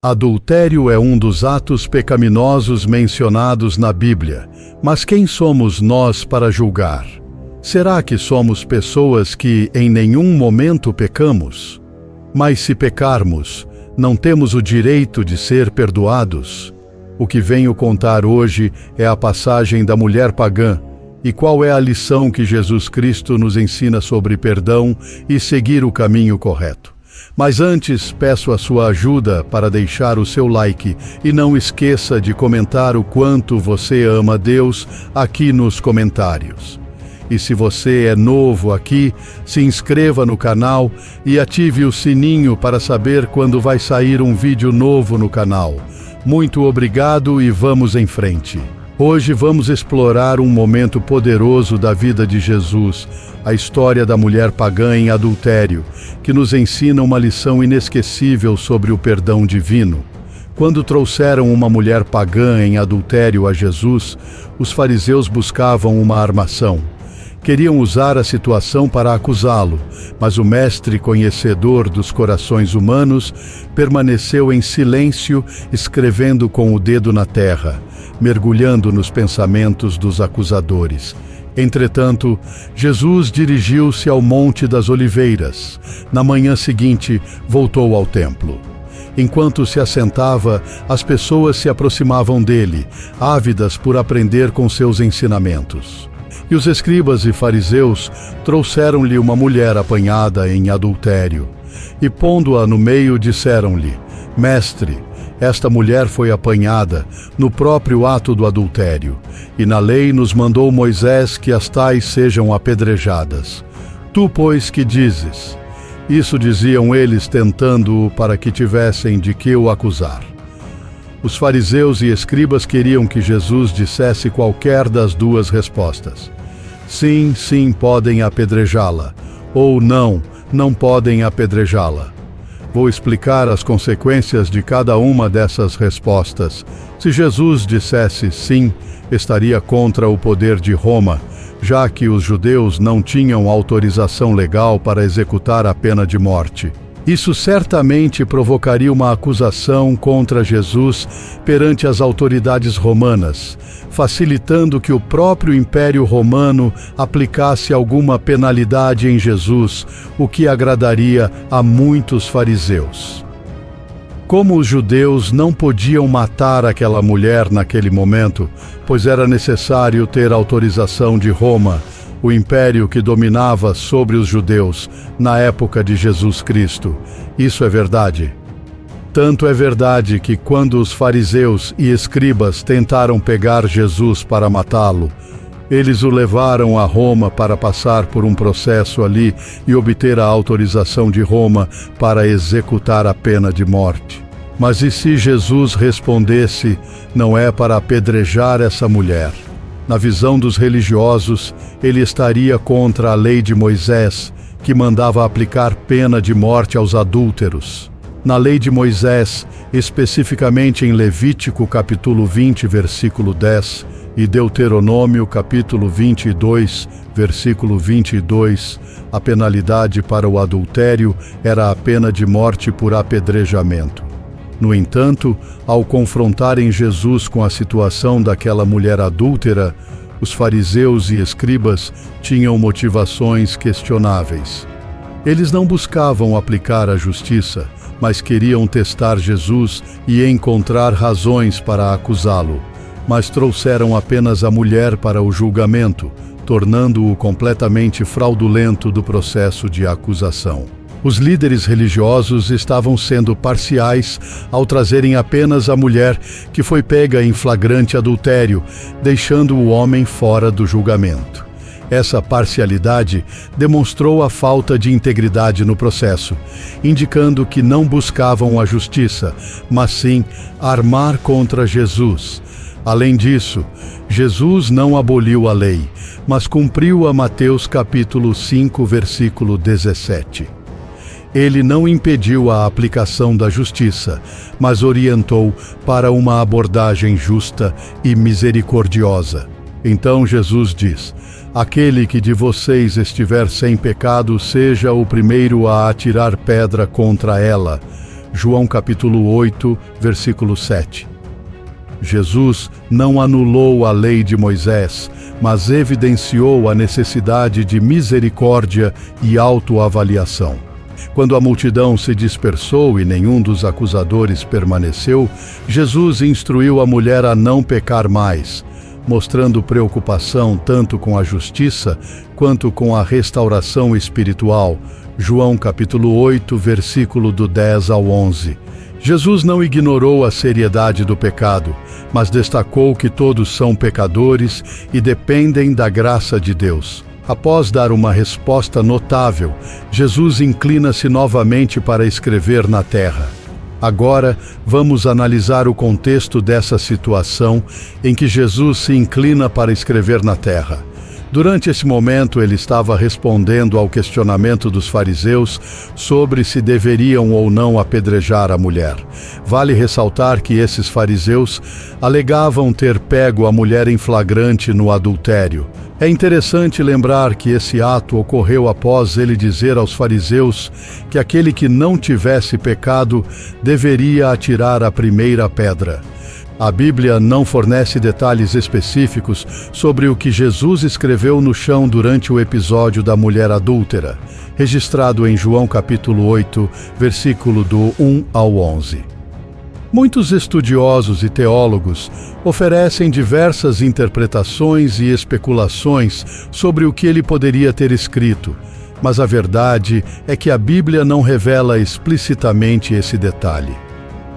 Adultério é um dos atos pecaminosos mencionados na Bíblia, mas quem somos nós para julgar? Será que somos pessoas que em nenhum momento pecamos? Mas se pecarmos, não temos o direito de ser perdoados? O que venho contar hoje é a passagem da mulher pagã. E qual é a lição que Jesus Cristo nos ensina sobre perdão e seguir o caminho correto? Mas antes, peço a sua ajuda para deixar o seu like e não esqueça de comentar o quanto você ama Deus aqui nos comentários. E se você é novo aqui, se inscreva no canal e ative o sininho para saber quando vai sair um vídeo novo no canal. Muito obrigado e vamos em frente. Hoje vamos explorar um momento poderoso da vida de Jesus, a história da mulher pagã em adultério, que nos ensina uma lição inesquecível sobre o perdão divino. Quando trouxeram uma mulher pagã em adultério a Jesus, os fariseus buscavam uma armação. Queriam usar a situação para acusá-lo, mas o mestre conhecedor dos corações humanos permaneceu em silêncio, escrevendo com o dedo na terra, mergulhando nos pensamentos dos acusadores. Entretanto, Jesus dirigiu-se ao Monte das Oliveiras. Na manhã seguinte, voltou ao templo. Enquanto se assentava, as pessoas se aproximavam dele, ávidas por aprender com seus ensinamentos. E os escribas e fariseus trouxeram-lhe uma mulher apanhada em adultério. E pondo-a no meio, disseram-lhe: Mestre, esta mulher foi apanhada no próprio ato do adultério, e na lei nos mandou Moisés que as tais sejam apedrejadas. Tu, pois, que dizes? Isso diziam eles, tentando-o para que tivessem de que o acusar. Os fariseus e escribas queriam que Jesus dissesse qualquer das duas respostas. Sim, sim, podem apedrejá-la. Ou não, não podem apedrejá-la. Vou explicar as consequências de cada uma dessas respostas. Se Jesus dissesse sim, estaria contra o poder de Roma, já que os judeus não tinham autorização legal para executar a pena de morte. Isso certamente provocaria uma acusação contra Jesus perante as autoridades romanas, facilitando que o próprio Império Romano aplicasse alguma penalidade em Jesus, o que agradaria a muitos fariseus. Como os judeus não podiam matar aquela mulher naquele momento, pois era necessário ter autorização de Roma, o império que dominava sobre os judeus na época de Jesus Cristo. Isso é verdade. Tanto é verdade que quando os fariseus e escribas tentaram pegar Jesus para matá-lo, eles o levaram a Roma para passar por um processo ali e obter a autorização de Roma para executar a pena de morte. Mas e se Jesus respondesse: não é para apedrejar essa mulher? Na visão dos religiosos, ele estaria contra a lei de Moisés, que mandava aplicar pena de morte aos adúlteros. Na lei de Moisés, especificamente em Levítico capítulo 20, versículo 10, e Deuteronômio capítulo 22, versículo 22, a penalidade para o adultério era a pena de morte por apedrejamento. No entanto, ao confrontarem Jesus com a situação daquela mulher adúltera, os fariseus e escribas tinham motivações questionáveis. Eles não buscavam aplicar a justiça, mas queriam testar Jesus e encontrar razões para acusá-lo. Mas trouxeram apenas a mulher para o julgamento, tornando-o completamente fraudulento do processo de acusação. Os líderes religiosos estavam sendo parciais ao trazerem apenas a mulher que foi pega em flagrante adultério, deixando o homem fora do julgamento. Essa parcialidade demonstrou a falta de integridade no processo, indicando que não buscavam a justiça, mas sim armar contra Jesus. Além disso, Jesus não aboliu a lei, mas cumpriu a Mateus capítulo 5, versículo 17. Ele não impediu a aplicação da justiça, mas orientou para uma abordagem justa e misericordiosa. Então Jesus diz: aquele que de vocês estiver sem pecado, seja o primeiro a atirar pedra contra ela. João capítulo 8, versículo 7. Jesus não anulou a lei de Moisés, mas evidenciou a necessidade de misericórdia e autoavaliação. Quando a multidão se dispersou e nenhum dos acusadores permaneceu, Jesus instruiu a mulher a não pecar mais, mostrando preocupação tanto com a justiça quanto com a restauração espiritual. João capítulo 8, versículo do 10 ao 11. Jesus não ignorou a seriedade do pecado, mas destacou que todos são pecadores e dependem da graça de Deus. Após dar uma resposta notável, Jesus inclina-se novamente para escrever na terra. Agora, vamos analisar o contexto dessa situação em que Jesus se inclina para escrever na terra. Durante esse momento, ele estava respondendo ao questionamento dos fariseus sobre se deveriam ou não apedrejar a mulher. Vale ressaltar que esses fariseus alegavam ter pego a mulher em flagrante no adultério. É interessante lembrar que esse ato ocorreu após ele dizer aos fariseus que aquele que não tivesse pecado deveria atirar a primeira pedra. A Bíblia não fornece detalhes específicos sobre o que Jesus escreveu no chão durante o episódio da mulher adúltera, registrado em João capítulo 8, versículo do 1 ao 11. Muitos estudiosos e teólogos oferecem diversas interpretações e especulações sobre o que ele poderia ter escrito, mas a verdade é que a Bíblia não revela explicitamente esse detalhe.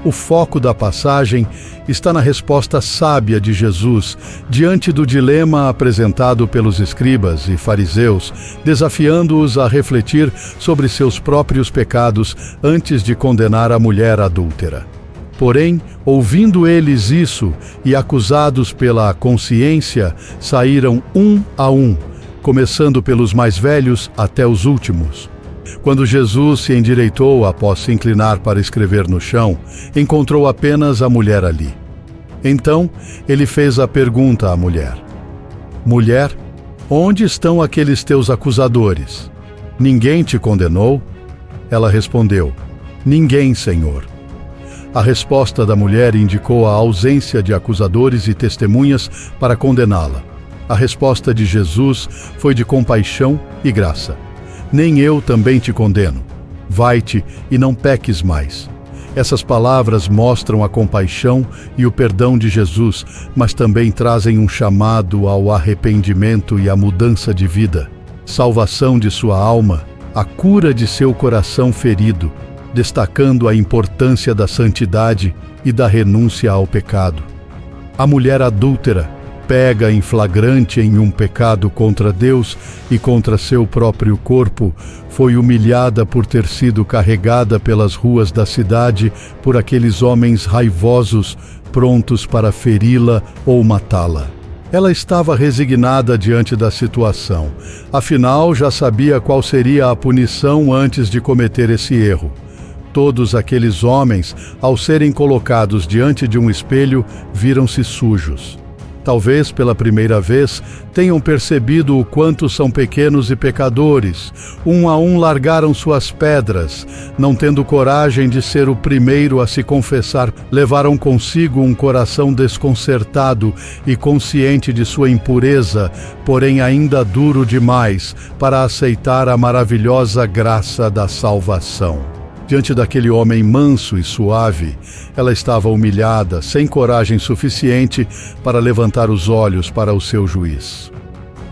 O foco da passagem está na resposta sábia de Jesus diante do dilema apresentado pelos escribas e fariseus, desafiando-os a refletir sobre seus próprios pecados antes de condenar a mulher adúltera. Porém, ouvindo eles isso e acusados pela consciência, saíram um a um, começando pelos mais velhos até os últimos. Quando Jesus se endireitou após se inclinar para escrever no chão, encontrou apenas a mulher ali. Então, ele fez a pergunta à mulher: Mulher, onde estão aqueles teus acusadores? Ninguém te condenou? Ela respondeu: Ninguém, Senhor. A resposta da mulher indicou a ausência de acusadores e testemunhas para condená-la. A resposta de Jesus foi de compaixão e graça. Nem eu também te condeno. Vai-te e não peques mais. Essas palavras mostram a compaixão e o perdão de Jesus, mas também trazem um chamado ao arrependimento e à mudança de vida, salvação de sua alma, a cura de seu coração ferido, destacando a importância da santidade e da renúncia ao pecado. A mulher adúltera pega em flagrante em um pecado contra Deus e contra seu próprio corpo, foi humilhada por ter sido carregada pelas ruas da cidade por aqueles homens raivosos, prontos para feri-la ou matá-la. Ela estava resignada diante da situação, afinal já sabia qual seria a punição antes de cometer esse erro. Todos aqueles homens, ao serem colocados diante de um espelho, viram-se sujos. Talvez pela primeira vez tenham percebido o quanto são pequenos e pecadores. Um a um largaram suas pedras, não tendo coragem de ser o primeiro a se confessar. Levaram consigo um coração desconcertado e consciente de sua impureza, porém ainda duro demais para aceitar a maravilhosa graça da salvação. Diante daquele homem manso e suave, ela estava humilhada, sem coragem suficiente para levantar os olhos para o seu juiz.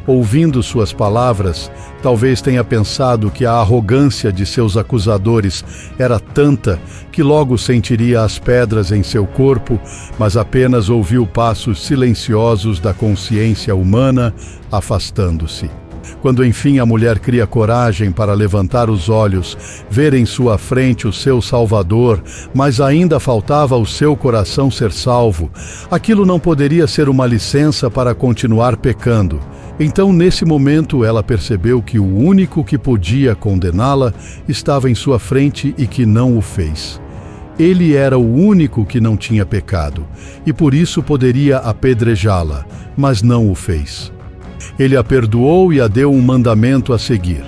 Ouvindo suas palavras, talvez tenha pensado que a arrogância de seus acusadores era tanta que logo sentiria as pedras em seu corpo, mas apenas ouviu passos silenciosos da consciência humana afastando-se. Quando enfim a mulher cria coragem para levantar os olhos, ver em sua frente o seu Salvador, mas ainda faltava o seu coração ser salvo, aquilo não poderia ser uma licença para continuar pecando. Então, nesse momento, ela percebeu que o único que podia condená-la estava em sua frente e que não o fez. Ele era o único que não tinha pecado, e por isso poderia apedrejá-la, mas não o fez. Ele a perdoou e a deu um mandamento a seguir.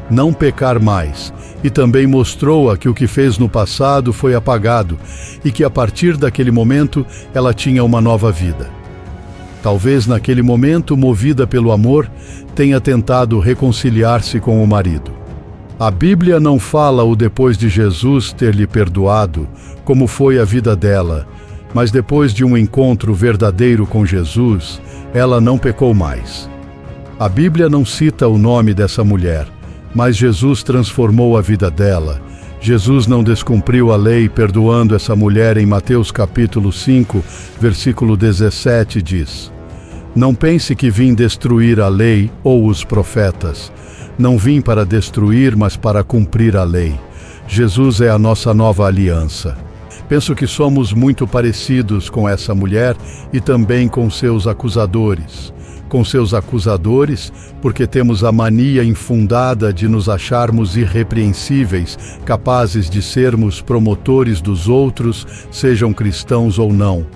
não pecar mais, e também mostrou-a que o que fez no passado foi apagado e que a partir daquele momento ela tinha uma nova vida. Talvez naquele momento, movida pelo amor, tenha tentado reconciliar-se com o marido. A Bíblia não fala o depois de Jesus ter lhe perdoado, como foi a vida dela, mas depois de um encontro verdadeiro com Jesus, ela não pecou mais. A Bíblia não cita o nome dessa mulher, mas Jesus transformou a vida dela. Jesus não descumpriu a lei perdoando essa mulher. Em Mateus capítulo 5, versículo 17 diz: Não pense que vim destruir a lei ou os profetas. Não vim para destruir, mas para cumprir a lei. Jesus é a nossa nova aliança. Penso que somos muito parecidos com essa mulher e também com seus acusadores. Com seus acusadores, porque temos a mania infundada de nos acharmos irrepreensíveis, capazes de sermos promotores dos outros, sejam cristãos ou não.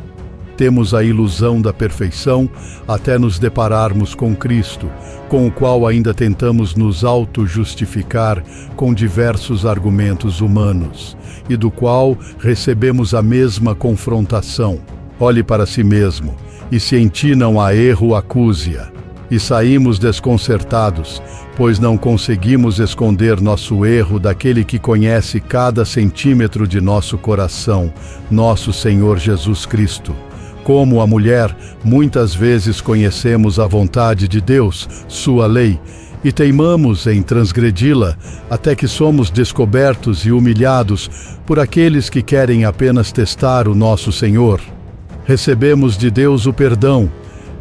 Temos a ilusão da perfeição até nos depararmos com Cristo, com o qual ainda tentamos nos auto-justificar com diversos argumentos humanos, e do qual recebemos a mesma confrontação. Olhe para si mesmo, e se em ti não há erro, acuse-a. E saímos desconcertados, pois não conseguimos esconder nosso erro daquele que conhece cada centímetro de nosso coração, nosso Senhor Jesus Cristo. Como a mulher, muitas vezes conhecemos a vontade de Deus, sua lei, e teimamos em transgredi-la, até que somos descobertos e humilhados por aqueles que querem apenas testar o nosso Senhor. Recebemos de Deus o perdão,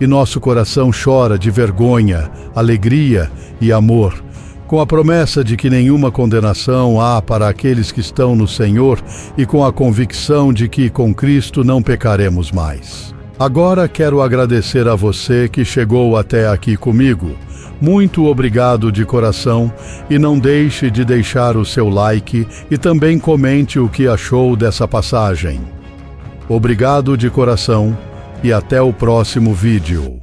e nosso coração chora de vergonha, alegria e amor, com a promessa de que nenhuma condenação há para aqueles que estão no Senhor e com a convicção de que com Cristo não pecaremos mais. Agora quero agradecer a você que chegou até aqui comigo. Muito obrigado de coração, e não deixe de deixar o seu like e também comente o que achou dessa passagem. Obrigado de coração e até o próximo vídeo.